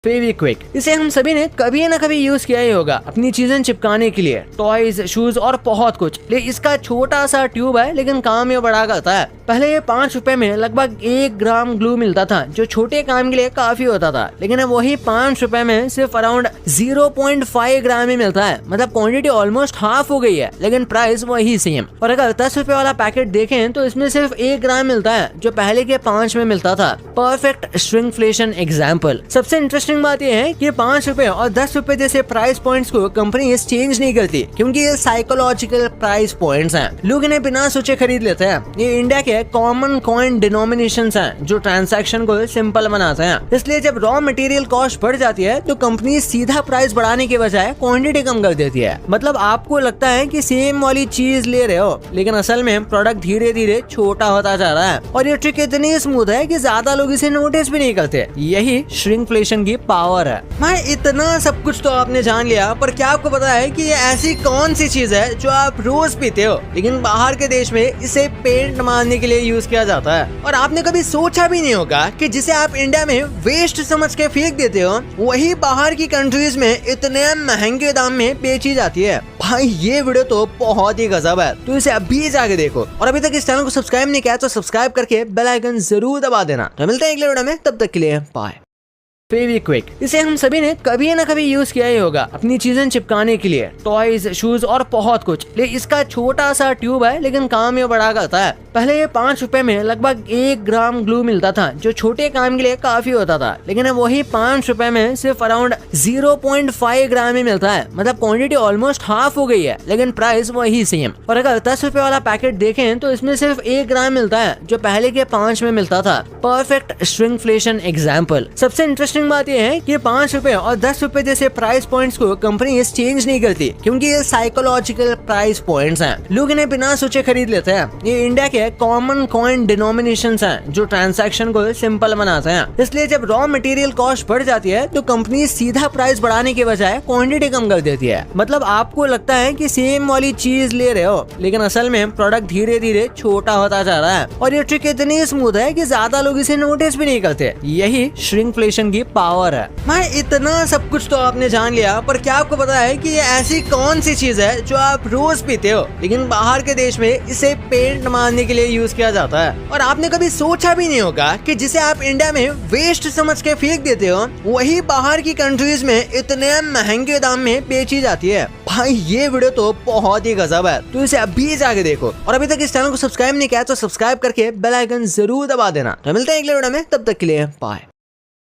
फेविक्विक, इसे हम सभी ने कभी न कभी यूज किया ही होगा अपनी चीजें चिपकाने के लिए, टॉयज, शूज और बहुत कुछ। लेकिन इसका छोटा सा ट्यूब है लेकिन काम ये बड़ा करता है। पहले ये 5 रुपए में लगभग 1 ग्राम ग्लू मिलता था जो छोटे काम के लिए काफी होता था, लेकिन अब वही 5 रुपए में सिर्फ अराउंड 0.5 ग्राम ही मिलता है। मतलब क्वांटिटी ऑलमोस्ट हाफ हो गई है लेकिन प्राइस वही सेम। और अगर 10 रुपए वाला पैकेट देखें तो इसमें सिर्फ 1 ग्राम मिलता है जो पहले के 5 में मिलता था। Perfect shrinkflation example. सबसे इंटरेस्टिंग बात यह है कि 5 रुपए और 10 रुपए जैसे प्राइस पॉइंट्स को कंपनी चेंज नहीं करती क्योंकि ये साइकोलॉजिकल प्राइस पॉइंट्स हैं। लोग इन्हें बिना सोचे खरीद लेते हैं। ये इंडिया के कॉमन कॉइन डिनोमिनेशंस हैं जो ट्रांजैक्शन को सिंपल बनाते हैं। इसलिए जब रॉ मटेरियल कॉस्ट बढ़ जाती है तो कंपनी सीधा प्राइस बढ़ाने के बजाय क्वांटिटी कम कर देती है। मतलब आपको लगता है कि सेम वाली चीज ले रहे हो लेकिन असल में प्रोडक्ट धीरे धीरे छोटा होता जा रहा है। और ये ट्रिक इतनी स्मूथ है कि ज्यादा लोग इसे नोटिस भी नहीं करते। यही श्रिंकफ्लेशन की पावर है। मैं इतना सब कुछ तो आपने जान लिया, पर क्या आपको पता है कि ये ऐसी कौन सी चीज है जो आप रोज पीते हो लेकिन बाहर के देश में इसे पेंट मारने के लिए यूज किया जाता है। और आपने कभी सोचा भी नहीं होगा कि जिसे आप इंडिया में वेस्ट समझ के फेंक देते हो वही बाहर की कंट्रीज में इतने महंगे दाम में बेची जाती है। भाई ये वीडियो तो बहुत ही गजब है, तो इसे अभी जाके देखो। और अभी तक इस चैनल को सब्सक्राइब नहीं किया तो सब्सक्राइब करके बेल आइकन जरूर दबा देना। तो मिलते हैं अगले वीडियो में, तब तक के लिए बाय। फेविक्विक, इसे हम सभी ने कभी न कभी यूज किया ही होगा अपनी चीजें चिपकाने के लिए, टॉयज, शूज और बहुत कुछ। लेकिन इसका छोटा सा ट्यूब है लेकिन काम ये बड़ा करता है। पहले ये 5 रुपए में लगभग 1 ग्राम ग्लू मिलता था जो छोटे काम के लिए काफी होता था, लेकिन अब वही 5 रुपए में सिर्फ अराउंड 0.5 ग्राम ही मिलता है। मतलब क्वांटिटी ऑलमोस्ट हाफ हो गई है लेकिन प्राइस वही सेम। और अगर 10 रुपए वाला पैकेट देखें तो इसमें सिर्फ 1 ग्राम मिलता है जो पहले के 5 में मिलता था। Perfect shrinkflation example. सबसे इंटरेस्टिंग बात यह है कि 5 रुपए और 10 रुपए जैसे प्राइस पॉइंट्स को कंपनी चेंज नहीं करती क्योंकि ये साइकोलॉजिकल प्राइस पॉइंट्स हैं। लोग इन्हें बिना सोचे खरीद लेते हैं। ये इंडिया के कॉमन कॉइन डिनोमिनेशंस हैं जो ट्रांजैक्शन को सिंपल बनाते हैं। इसलिए जब रॉ मटेरियल कॉस्ट बढ़ जाती है तो कंपनी सीधा प्राइस बढ़ाने के बजाय क्वांटिटी कम कर देती है। मतलब आपको लगता है कि सेम वाली चीज ले रहे हो लेकिन असल में प्रोडक्ट धीरे धीरे छोटा होता जा रहा है। और ये ट्रिक इतनी स्मूथ है कि ज्यादा लोग इसे नोटिस भी नहीं करते। यही श्रिंकफ्लेशन की पावर है। मैं इतना सब कुछ तो आपने जान लिया, पर क्या आपको पता है कि ये ऐसी कौन सी चीज है जो आप रोज पीते हो लेकिन बाहर के देश में इसे पेंट मारने के लिए यूज किया जाता है। और आपने कभी सोचा भी नहीं होगा कि जिसे आप इंडिया में वेस्ट समझ के फेंक देते हो वही बाहर की कंट्रीज में इतने महंगे दाम में बेची जाती है। भाई ये वीडियो तो बहुत ही गजब है, तो इसे अभी जाके देखो। और अभी तक इस चैनल को सब्सक्राइब नहीं किया तो सब्सक्राइब करके बेल आइकन जरूर दबा देना। तो मिलते हैं अगले वीडियो में, तब तक के लिए बाय।